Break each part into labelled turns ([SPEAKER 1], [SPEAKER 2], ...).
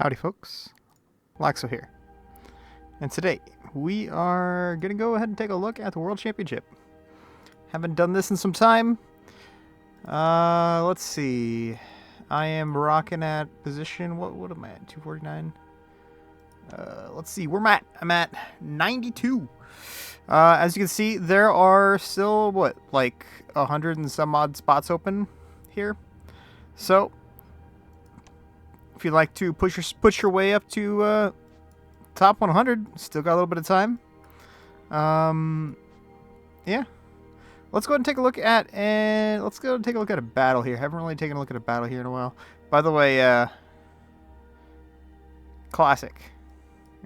[SPEAKER 1] Howdy folks, Laxo here, and today we are going to go ahead and take a look at the World Championship. Haven't done this in some time. Let's see, I am rocking at position, what am I at, 249? Let's see, I'm at 92. As you can see, there are still, what, like 100 and some odd spots open here. So if you'd like to push your way up to top 100, still got a little bit of time. Yeah. Let's go ahead and take a look at a battle here. Haven't really taken a look at a battle here in a while. By the way, classic.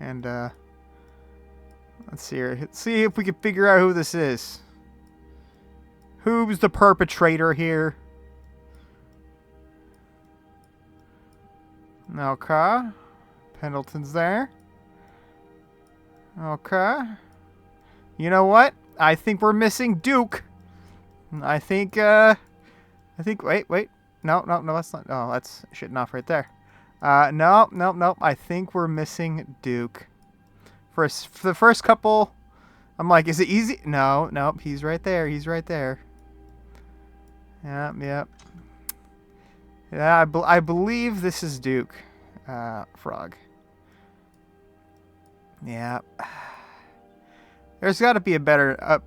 [SPEAKER 1] And let's see here. Let's see if we can figure out who this is. Who's the perpetrator here? Okay. Pendleton's there. Okay. You know what? I think we're missing Duke. I think, wait. No, that's not, oh, that's Schitnof right there. No. I think we're missing Duke. For the first couple, I'm like, is it easy? No, he's right there. Yep. Yeah, I believe this is Duke. Frog. Yeah. There's got to be a better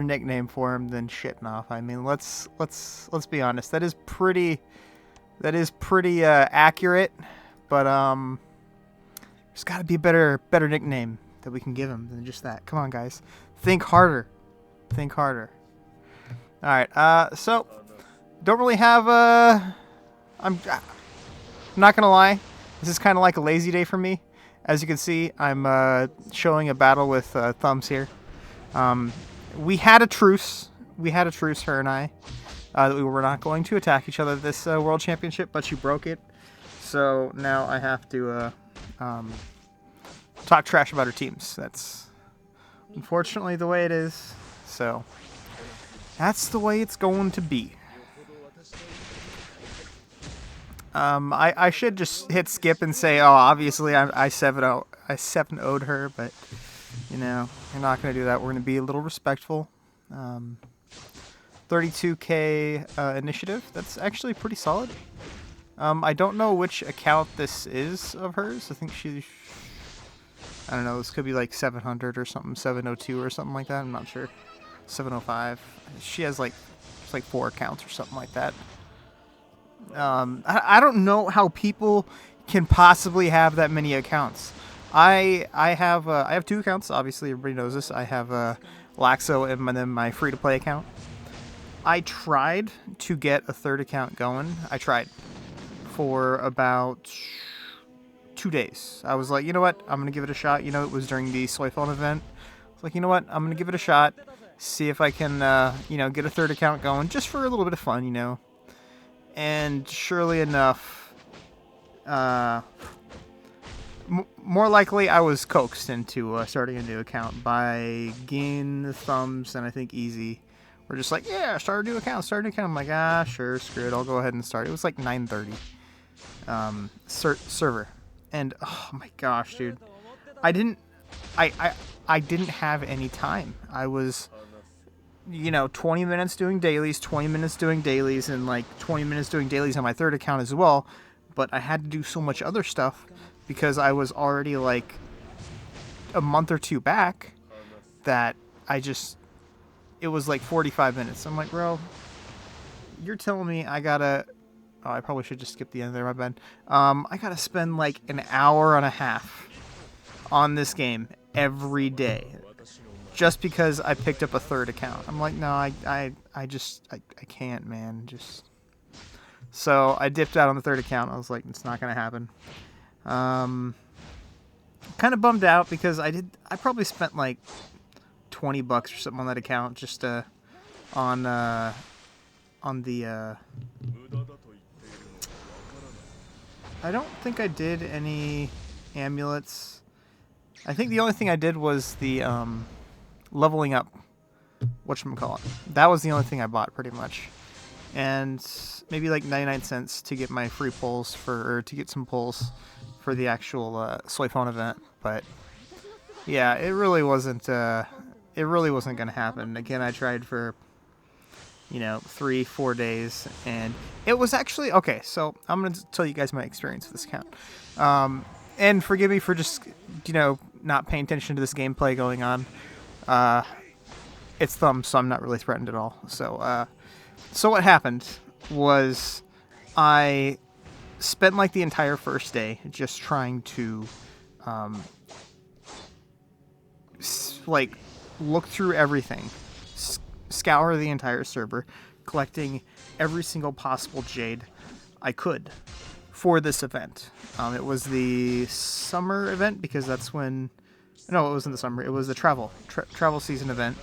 [SPEAKER 1] nickname for him than Schitnof. I mean, let's be honest. That is pretty accurate, but there's got to be a better nickname that we can give him than just that. Come on, guys. Think harder. All right. So don't really have I'm not gonna lie. This is kind of like a lazy day for me. As you can see, I'm showing a battle with thumbs here. We had a truce. Her and I. That we were not going to attack each other this World Championship, but she broke it. So now I have to talk trash about her teams. That's unfortunately the way it is. So that's the way it's going to be. I should just hit skip and say, oh, obviously I 7-0'd her, but you know, we're not going to do that. We're going to be a little respectful. 32k initiative. That's actually pretty solid. I don't know which account this is of hers. I think I don't know, this could be like 700 or something, 702 or something like that. I'm not sure. 705. She has like 4 accounts or something like that. I don't know how people can possibly have that many accounts. I have 2 accounts. Obviously, everybody knows this. I have Laxo and then my free-to-play account. I tried to get a 3rd account going. I tried for about 2 days. I was like, you know what? I'm gonna give it a shot. You know, it was during the soy phone event. I was like, you know what? I'm gonna give it a shot. See if I can, get a 3rd account going just for a little bit of fun, you know. And surely enough, more likely I was coaxed into starting a new account by Gin, Thumbs, and I think Easy. We're just like, yeah, start a new account. I'm like, sure, screw it, I'll go ahead and start. It was like 9:30 server, and oh my gosh, dude, I didn't have any time. I was 20 minutes doing dailies, 20 minutes doing dailies, and like 20 minutes doing dailies on my 3rd account as well. But I had to do so much other stuff because I was already like a month or 2 back that it was like 45 minutes. I'm like, bro, you're telling me I gotta, oh, I probably should just skip the end there, my bad. I gotta spend like an hour and a half on this game every day. Just because I picked up a 3rd account. I'm like, no, I can't, man. So I dipped out on the 3rd account. I was like, it's not going to happen. Kind of bummed out because I probably spent like $20 or something on that account just on the I don't think I did any amulets. I think the only thing I did was the leveling up, whatchamacallit. That was the only thing I bought pretty much. And maybe like 99 cents to get my free pulls to get some pulls for the actual soy phone event, but yeah, it really wasn't going to happen. Again, I tried for 3-4 days, and it was actually okay. So I'm going to tell you guys my experience with this account, and forgive me for just not paying attention to this gameplay going on. It's thumbs, so I'm not really threatened at all. So what happened was I spent like the entire first day just trying to like look through everything, scour the entire server, collecting every single possible jade I could for this event. It was the summer event because that's when... No, it wasn't the summer. It was the travel season event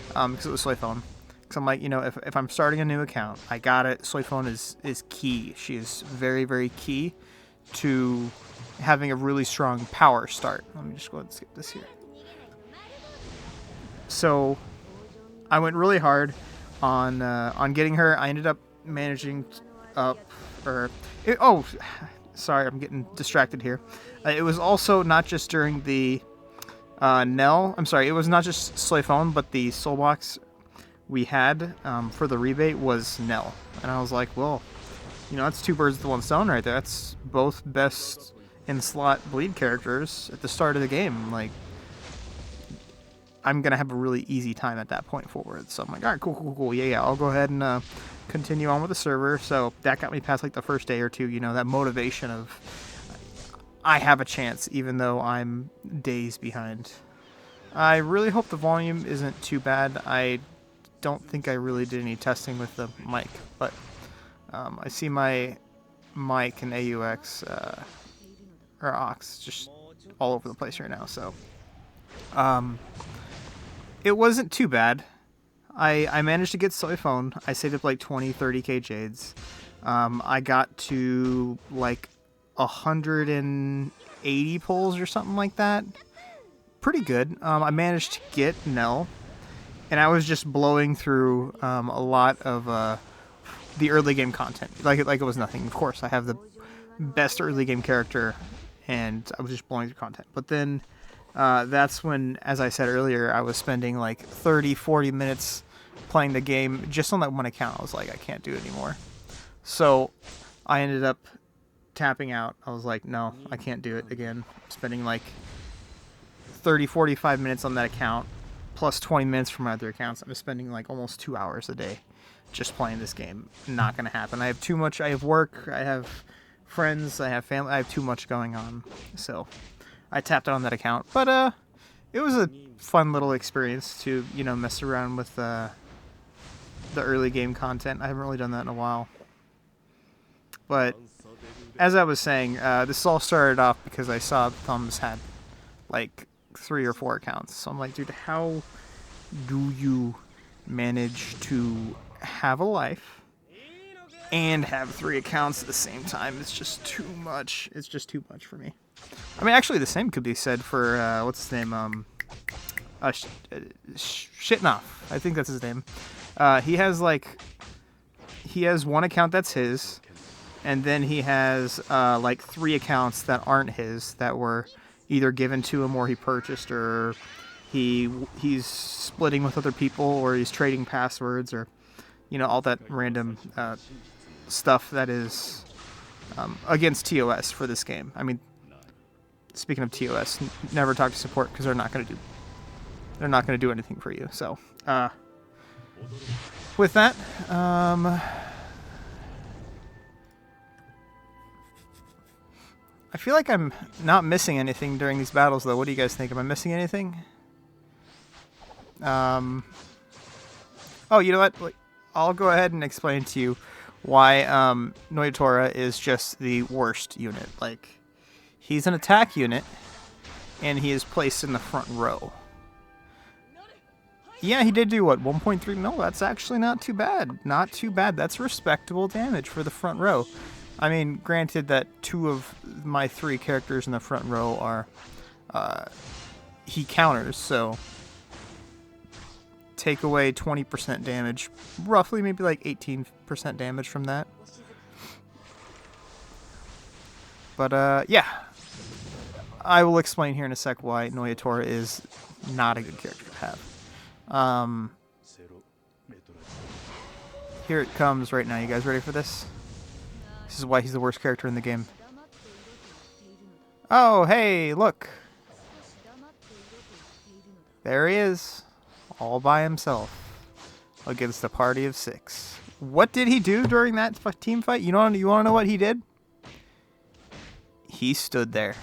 [SPEAKER 1] because it was Soy Phone. Because I'm like, if I'm starting a new account, I got it. Soy Phone is key. She is very, very key to having a really strong power start. Let me just go ahead and skip this here. So I went really hard on getting her. I ended up managing sorry, I'm getting distracted here. It was also not just during the Nell. I'm sorry, it was not just Soy Phone, but the soul box we had for the rebate was Nell. And I was like, well, that's two birds with one stone right there. That's both best in slot bleed characters at the start of the game. Like, I'm gonna have a really easy time at that point forward. So I'm like, all right, cool. Yeah, I'll go ahead and continue on with the server. So that got me past like the first day or two. That motivation of I have a chance, even though I'm days behind. I really hope the volume isn't too bad. I don't think I really did any testing with the mic, but I see my mic and AUX or aux just all over the place right now. So it wasn't too bad. I managed to get Soy Phone. I saved up like 20-30k jades. I got to like 180 pulls or something like that. Pretty good. I managed to get Nell, and I was just blowing through a lot of the early game content. Like it was nothing. Of course, I have the best early game character, and I was just blowing through content. But then that's when, as I said earlier, I was spending like 30-40 minutes playing the game just on that one account. I was like, I can't do it anymore. So I ended up tapping out. I was like, no, I can't do it again. Spending like 30-45 minutes on that account, plus 20 minutes from my other accounts. I'm spending like almost 2 hours a day just playing this game. Not going to happen. I have too much. I have work. I have friends. I have family. I have too much going on. So I tapped out on that account. But it was a fun little experience to, mess around with the early game content. I haven't really done that in a while. But as I was saying, this all started off because I saw Thumbs had like 3 or 4 accounts. So I'm like, dude, how do you manage to have a life and have 3 accounts at the same time? It's just too much. It's just too much for me. I mean, actually, the same could be said for what's his name? Schitnof. I think that's his name. He has one account that's his, and then he has like 3 accounts that aren't his that were either given to him or he purchased, or he's splitting with other people, or he's trading passwords, or all that random stuff that is against TOS for this game. I mean, speaking of TOS, never talk to support because they're not going to do anything for you. So with that, I feel like I'm not missing anything during these battles, though. What do you guys think? Am I missing anything? Oh, you know what? I'll go ahead and explain to you why Noitora is just the worst unit. Like, he's an attack unit, and he is placed in the front row. Yeah, he did do, what, 1.3 mil? That's actually not too bad. Not too bad. That's respectable damage for the front row. I mean, granted that 2 of my 3 characters in the front row are he counters, so take away 20% damage, roughly maybe like 18% damage from that. But yeah, I will explain here in a sec why Noyatora is not a good character to have. Here it comes right now. You guys ready for this? This is why he's the worst character in the game. Oh, hey, look. There he is. All by himself. Against a party of 6. What did he do during that team fight? You want to know what he did? He stood there.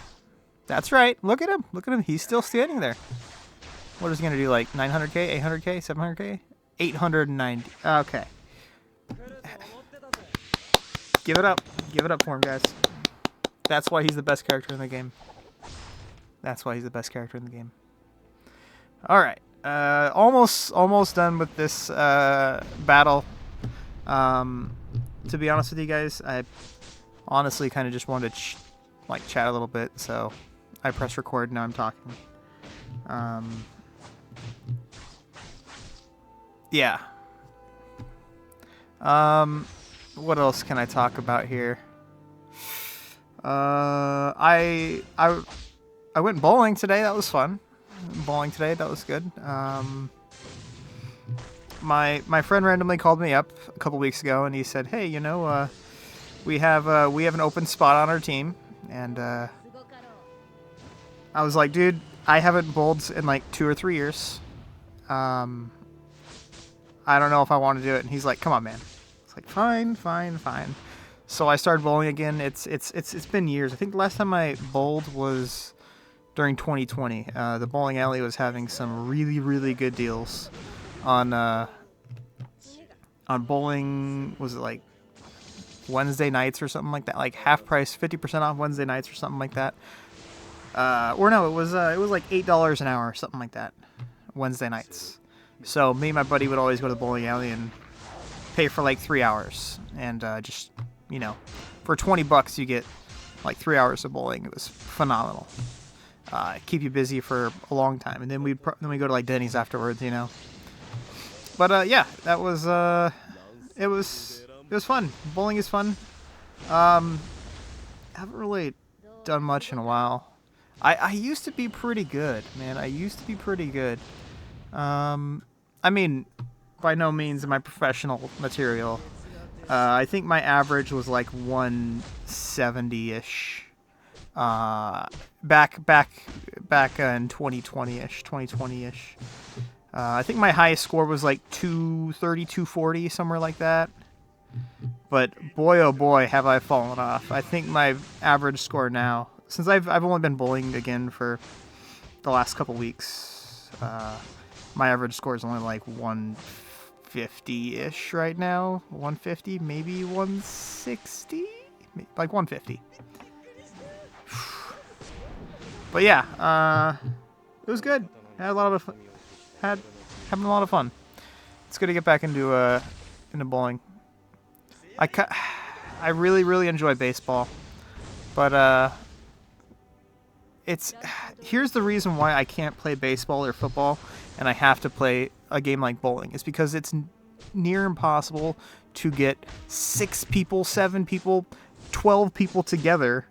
[SPEAKER 1] That's right. Look at him. Look at him. He's still standing there. What is he going to do? Like 900k, 800k, 700k? 890. Okay. Give it up. Give it up for him, guys. That's why he's the best character in the game. That's why he's the best character in the game. Alright. Almost done with this battle. To be honest with you guys, I honestly kind of just wanted to chat a little bit, so I press record. Now I'm talking. Yeah. What else can I talk about here? I went bowling today. That was fun. Bowling today. That was good. My friend randomly called me up a couple weeks ago, and he said, "Hey, you know, we have an open spot on our team," and I was like, "Dude, I haven't bowled in like 2 or 3 years. I don't know if I want to do it." And he's like, "Come on, man." It's like, fine. So I started bowling again. It's been years. I think the last time I bowled was during 2020. The bowling alley was having some really good deals on bowling. Was it like Wednesday nights or something like that? Like half price, 50% off Wednesday nights or something like that. Or no, it was like $8 an hour or something like that. Wednesday nights. So me and my buddy would always go to the bowling alley and pay for like 3 hours, and just, you know, for $20 you get like 3 hours of bowling. It was phenomenal. Keep you busy for a long time, and then we go to like Denny's afterwards, you know. But yeah, that was it was fun. Bowling is fun. Haven't really done much in a while. I used to be pretty good, man. I used to be pretty good. I mean, by no means am I professional material. I think my average was like 170-ish. Back in 2020-ish. I think my highest score was like 230, 240, somewhere like that. But boy, oh boy, have I fallen off. I think my average score now, since I've only been bowling again for the last couple weeks, my average score is only like 150-ish right now. 150, maybe 160, like 150. But yeah, it was good. Had a lot of fun. Having a lot of fun. It's good to get back into bowling. I really enjoy baseball, but here's the reason why I can't play baseball or football, and I have to play a game like bowling. It's because it's near impossible to get 6 people, 7 people, 12 people together,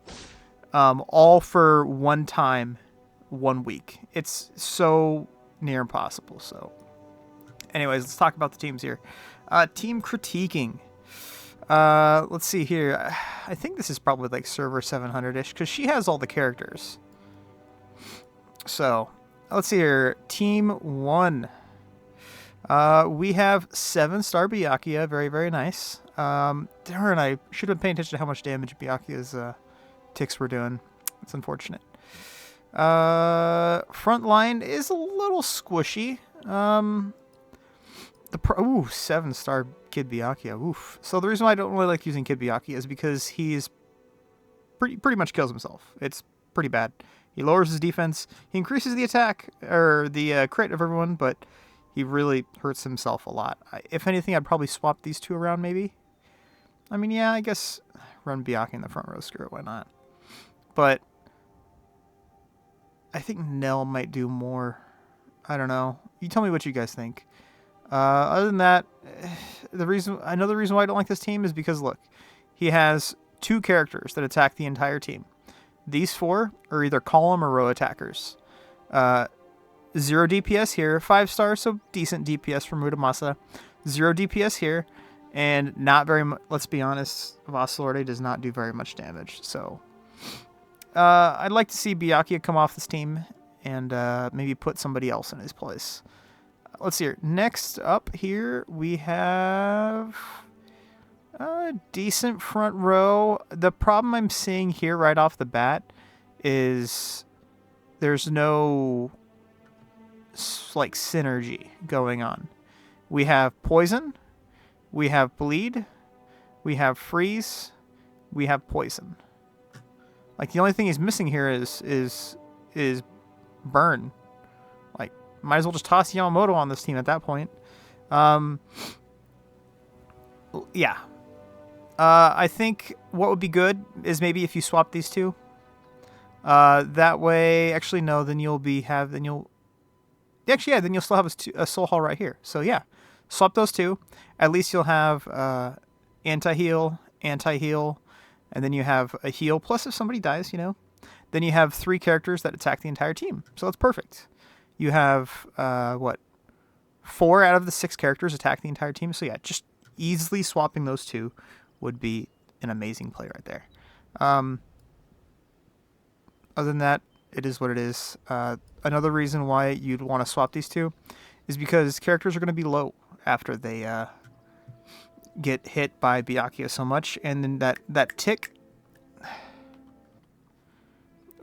[SPEAKER 1] all for one time, 1 week. It's so near impossible. So anyways, let's talk about the teams here. Team critiquing. Let's see here. I think this is probably like server 700-ish because she has all the characters. So let's see here. Team 1. We have 7-star Byakuya. Very nice. Darn, I should have been paying attention to how much damage Byakuya's ticks were doing. It's unfortunate. Front line is a little squishy. 7-star Kid Byakuya. Oof. So the reason why I don't really like using Kid Byakuya is because he's pretty much kills himself. It's pretty bad. He lowers his defense. He increases the attack or the crit of everyone, but he really hurts himself a lot. If anything, I'd probably swap these two around maybe. I mean, yeah, I guess run Byakuya in the front row. Screw it, why not? But I think Nell might do more. I don't know. You tell me what you guys think. Other than that, another reason why I don't like this team is because, look, he has 2 characters that attack the entire team. These 4 are either column or row attackers. 0 DPS here, 5 stars, so decent DPS from Muramasa. 0 DPS here, and not very much. Let's be honest, Vassalorte does not do very much damage. So I'd like to see Byakuya come off this team and maybe put somebody else in his place. Let's see here. Next up here, we have a decent front row. The problem I'm seeing here right off the bat is there's no like synergy going on. We have Poison, we have Bleed, we have Freeze, we have Poison. Like the only thing he's missing here is Burn. Like might as well just toss Yamamoto on this team at that point. Yeah. I think what would be good is maybe if you swap these 2. That way, actually no, then you'll still have a Soul Hall right here. So yeah, swap those 2. At least you'll have anti-heal, and then you have a heal. Plus, if somebody dies, then you have 3 characters that attack the entire team. So that's perfect. You have 4 out of the 6 characters attack the entire team. So yeah, just easily swapping those 2 would be an amazing play right there. Other than that, it is what it is. Another reason why you'd want to swap these 2 is because characters are going to be low after they get hit by Byakuya so much, and then that tick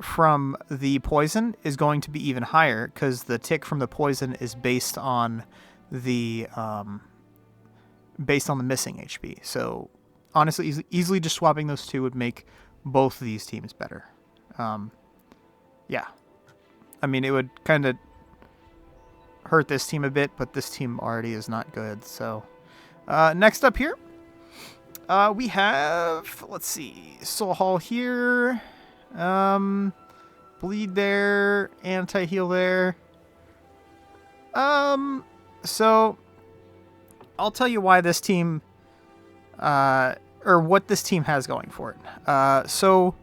[SPEAKER 1] from the poison is going to be even higher because the tick from the poison is based on the missing HP. So honestly, easily just swapping those 2 would make both of these teams better. Yeah. I mean, it would kind of hurt this team a bit, but this team already is not good. So, next up here, we have, let's see, Soul Hall here, Bleed there, Anti-Heal there. So, I'll tell you why this team, or what this team has going for it. So,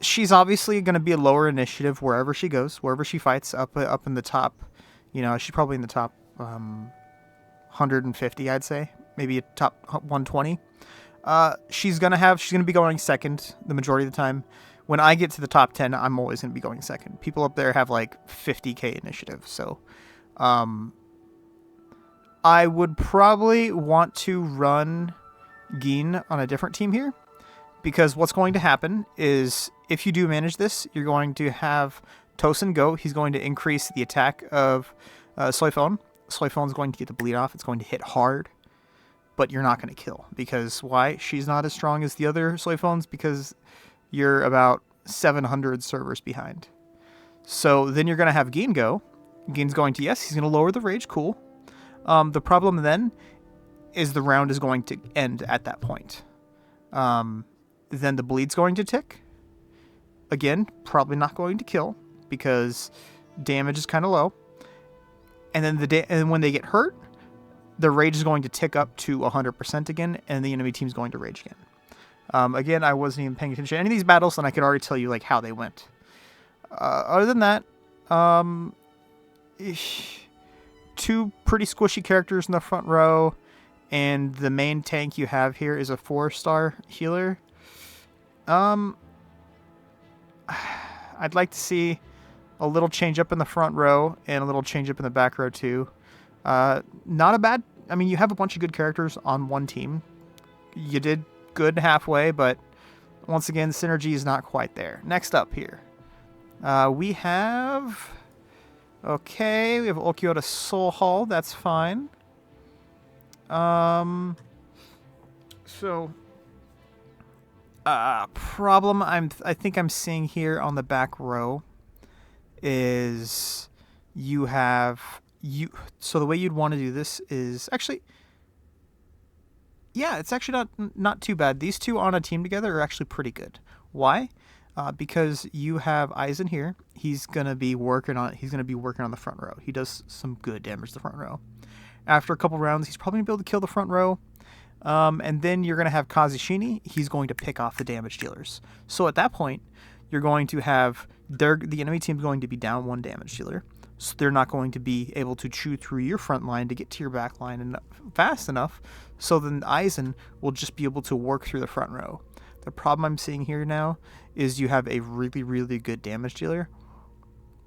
[SPEAKER 1] she's obviously going to be a lower initiative wherever she goes, wherever she fights, up in the top. She's probably in the top 150, I'd say, maybe a top 120. She's going to be going second the majority of the time. When I get to the top 10, I'm always going to be going second. People up there have like 50k initiative, so I would probably want to run Gin on a different team here. Because what's going to happen is, if you do manage this, you're going to have Tosin go. He's going to increase the attack of Soifon. Soifon's going to get the bleed off. It's going to hit hard, but you're not going to kill. Because why? She's not as strong as the other Soifons because you're about 700 servers behind. So then you're going to have Gin go. Gin's going to, yes, he's going to lower the rage. Cool. The problem then is the round is going to end at that point. Then the bleed's going to tick. Again, probably not going to kill because damage is kind of low. And then and when they get hurt, the rage is going to tick up to 100% again, and the enemy team's going to rage again. Again, I wasn't even paying attention to any of these battles, and I could already tell you like how they went. Other than that, 2 pretty squishy characters in the front row, and the main tank you have here is a 4-star healer. I'd like to see a little change up in the front row and a little change up in the back row too. Not a bad. I mean, you have a bunch of good characters on one team. You did good halfway, but once again, synergy is not quite there. Next up here, we have Okioda Soul Hall. That's fine. Problem I think I'm seeing here on the back row is so the way you'd want to do this is actually, yeah, it's actually not too bad. These 2 on a team together are actually pretty good. Why? Because you have Aizen here. He's gonna be working on the front row. He does some good damage to the front row. After a couple rounds, he's probably gonna be able to kill the front row. And then you're going to have Kazushini. He's going to pick off the damage dealers. So at that point, you're going to have the enemy team going to be down 1 damage dealer. So they're not going to be able to chew through your front line to get to your back line fast enough. So then Aizen will just be able to work through the front row. The problem I'm seeing here now is you have a really, really good damage dealer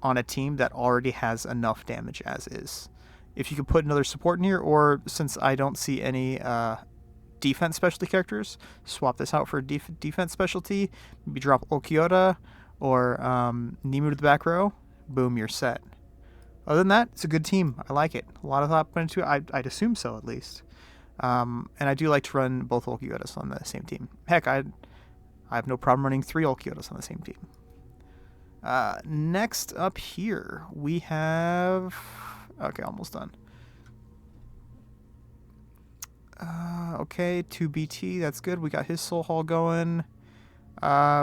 [SPEAKER 1] on a team that already has enough damage as is. If you could put another support in here, or since I don't see any defense specialty characters, swap this out for a defense specialty. Maybe drop Okioda or Nimu to the back row. Boom, you're set. Other than that, it's a good team. I like it. A lot of thought went into it. I'd assume so, at least. And I do like to run both Okiodas on the same team. Heck, I have no problem running 3 Okiodas on the same team. Next up here, we have... Okay, almost done. Okay, 2BT, that's good. We got his Soul Hall going.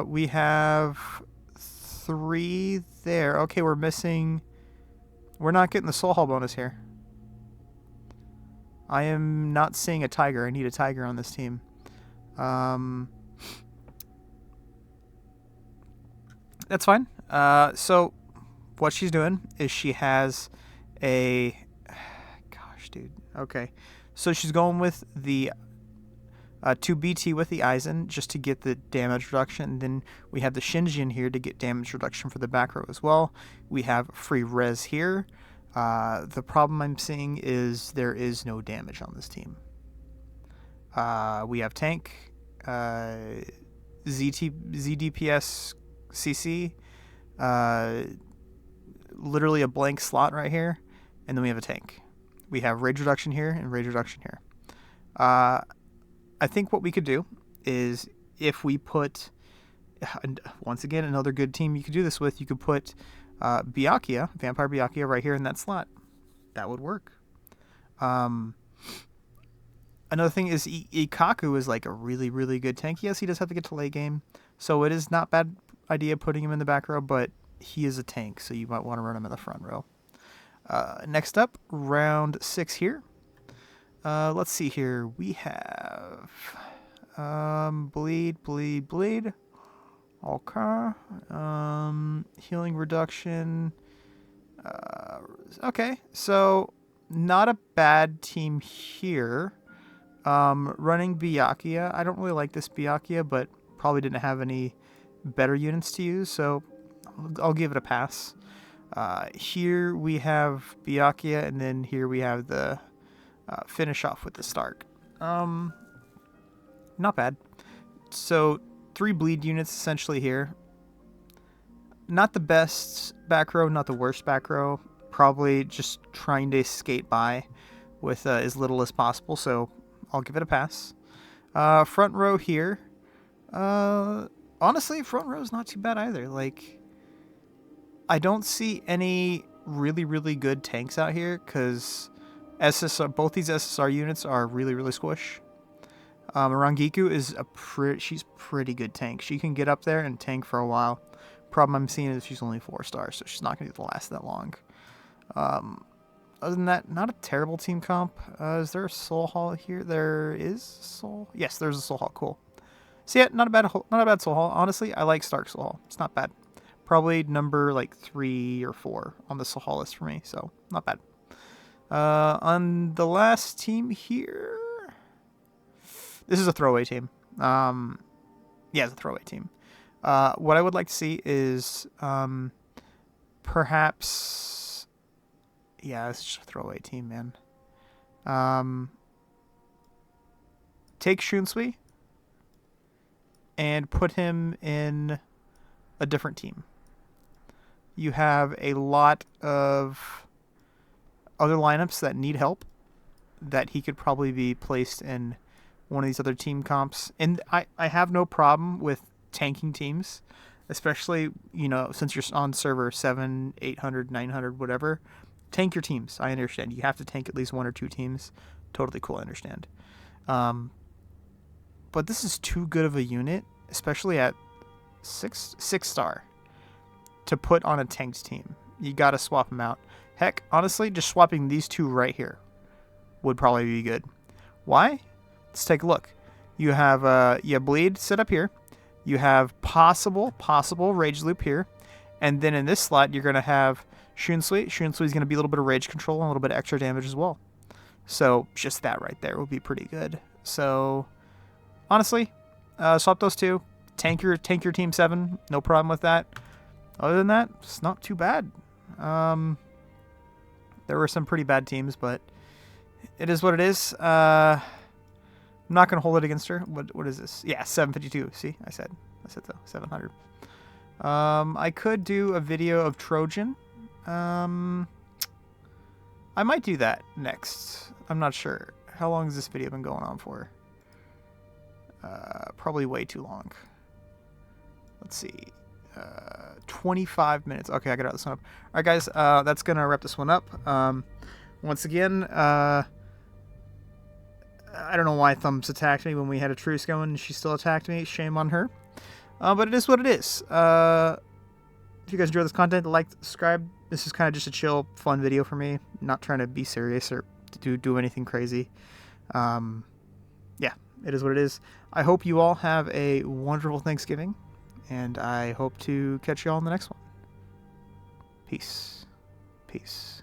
[SPEAKER 1] We have 3 there. Okay, we're missing... We're not getting the Soul Hall bonus here. I am not seeing a Tiger. I need a Tiger on this team. That's fine. So what she's doing is she has a... Gosh, dude. Okay. So she's going with the 2BT with the Aizen just to get the damage reduction. And then we have the Shinji in here to get damage reduction for the back row as well. We have free res here. The problem I'm seeing is there is no damage on this team. We have tank, ZDPS CC, literally a blank slot right here, and then we have a tank. We have rage reduction here and rage reduction here. I think what we could do is if we put, once again, another good team you could do this with, you could put Byakuya, Vampire Byakuya right here in that slot. That would work. Another thing is Ikaku is like a really, really good tank. Yes, he does have to get to late game, so it is not bad idea putting him in the back row, but he is a tank, so you might want to run him in the front row. Next up, round 6 here. Let's see here. We have bleed. Okay. Healing reduction. Okay, so not a bad team here. Running Byakuya. I don't really like this Byakuya, but probably didn't have any better units to use, so I'll give it a pass. Here we have Byakuya, and then here we have the finish off with the Stark. Not bad. So 3 bleed units essentially here. Not the best back row, not the worst back row. Probably just trying to skate by with as little as possible, so I'll give it a pass. Front row here. Honestly, front row is not too bad either. Like, I don't see any really, really good tanks out here because both these SSR units are really, really squish. Rangiku is she's pretty good tank. She can get up there and tank for a while. Problem I'm seeing is she's only 4 stars, so she's not going to last that long. Other than that, not a terrible team comp. Is there a Soul Hall here? There is Soul. Yes, there's a Soul Hall. Cool. So yeah, not a bad Soul Hall. Honestly, I like Stark Soul Hall. It's not bad. Probably number like 3 or 4 on the Soul Hall list for me, so not bad. On the last team here, this is a throwaway team. Yeah, it's a throwaway team. What I would like to see is perhaps, yeah, it's just a throwaway team, man. Take Shunsui and put him in a different team. You have a lot of other lineups that need help that he could probably be placed in one of these other team comps. And I have no problem with tanking teams, especially, since you're on server 7, 800, 900, whatever. Tank your teams. I understand. You have to tank at least 1 or 2 teams. Totally cool. I understand. But this is too good of a unit, especially at 6 star, to put on a tanked team. You got to swap them out. Heck, honestly, just swapping these 2 right here would probably be good. Why? let's take a look. You have bleed set up here. You have possible rage loop here, and then in this slot you're gonna have Shunsui. Shunsui is gonna be a little bit of rage control and a little bit of extra damage as well. So just that right there would be pretty good. So honestly, swap those two. Tank your team 7. No problem with that. Other than that, it's not too bad. There were some pretty bad teams, but it is what it is. I'm not going to hold it against her. What is this? Yeah, 752. See, I said so. 700. I could do a video of Trojan. I might do that next. I'm not sure. How long has this video been going on for? Probably way too long. Let's see. 25 minutes. Okay, I got this one up. All right, guys, that's going to wrap this one up. Once again, I don't know why Thumbs attacked me when we had a truce going and she still attacked me. Shame on her. But it is what it is. If you guys enjoy this content, like, subscribe. This is kind of just a chill, fun video for me. Not trying to be serious or do anything crazy. Yeah, it is what it is. I hope you all have a wonderful Thanksgiving, and I hope to catch you all in the next one. Peace. Peace.